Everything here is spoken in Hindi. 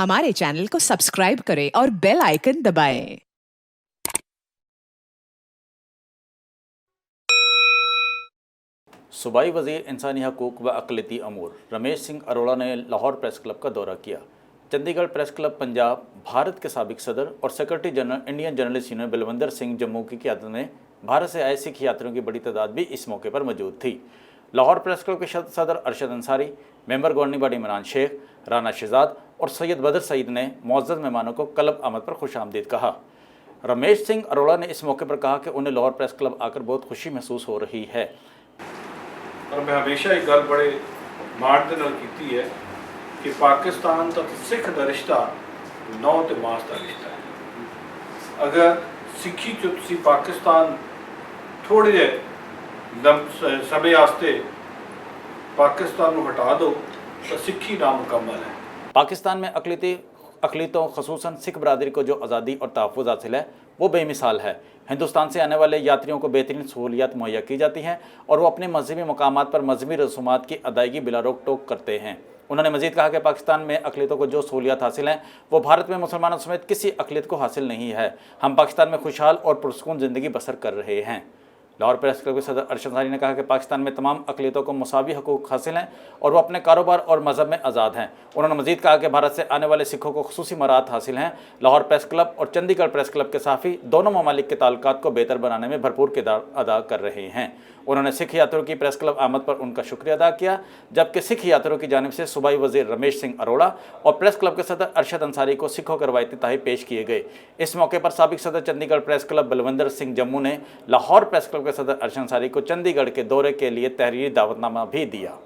हमारे चैनल को सब्सक्राइब करें और बेल आइकन दबाएं। सूबाई वज़ीर इंसानी हकूक़ व अक़लियती अमूर रमेश सिंह अरोड़ा ने लाहौर प्रेस क्लब का दौरा किया। चंडीगढ़ प्रेस क्लब पंजाब भारत के साबिक़ सदर और secretary general Indian journalist union Balwinder Singh Jammu की क़यादत में भारत से आए सिख यात्रियों की बड़ी तादाद भी इस मौके पर मौजूद थी। लाहौर प्रेस क्लब के सदर Arshad Ansari, member governing body Imran Shaikh, Rana Shahzad और सैयद बदर सईद ने मुअज़्ज़ज़ मेहमानों को क्लब आमद पर खुशामदीद कहा। रमेश सिंह अरोड़ा ने इस मौके पर कहा कि उन्हें लाहौर प्रेस क्लब आकर बहुत खुशी महसूस हो रही है। और मैं हमेशा एक गल बड़े माण दे नाल कीती है कि पाकिस्तान तो सिख का रिश्ता नौ ते मास का रिश्ता है। अगर सिखी चो तुसी पाकिस्तान थोड़े जे समय वास्ते पाकिस्तान को हटा दो तो सिखी नामुकम्मल है। पाकिस्तान में अक़लियतों ख़ुसूसन सिख बरदरी को जो आज़ादी और तहफ़्फ़ुज़ हासिल है वो बेमिसाल है। हिंदुस्तान से आने वाले यात्रियों को बेहतरीन सहूलियात मुहैया की जाती हैं और वो अपने मजहबी मकामात पर मजहबी रसूमात की अदायगी बिला रोक टोक करते हैं। उन्होंने मज़ीद कहा कि पाकिस्तान में अक़लियतों को जो सहूलियात हासिल हैं वो भारत में मुसलमानों समेत किसी अक़लियत को हासिल नहीं है। हम पाकिस्तान में खुशहाल और पुरसकून ज़िंदगी बसर कर रहे हैं। लाहौर प्रेस क्लब के सदर अरशद अंसारी ने कहा कि पाकिस्तान में तमाम अक़लियतों को मुसावी हकूक़ हासिल हैं और वो अपने कारोबार और मज़हब में आज़ाद हैं। उन्होंने मज़ीद कहा कि भारत से आने वाले सिखों को खुसूसी मराहत हासिल हैं। लाहौर प्रेस क्लब और चंडीगढ़ प्रेस क्लब के साफ़ी दोनों ममालिक के ताल्लुकात को बेहतर बनाने में भरपूर किरदार अदा कर रहे हैं। उन्होंने सिख यात्रियों की प्रेस क्लब आमद पर उनका शुक्रिया अदा किया, जबकि सिख यात्रियों की जानिब से सूबाई वज़ीर रमेश सिंह अरोड़ा और प्रेस क्लब के सदर अरशद अंसारी को सिखों के रवायती तोहफ़े पेश किए गए। इस मौके पर साबिक़ सदर चंडीगढ़ प्रेस क्लब बलविंदर सिंह जम्मू ने लाहौर प्रेस क्लब के सदर अरशद अंसारी को चंडीगढ़ के दौरे के लिए तहरीरी दावतनामा भी दिया।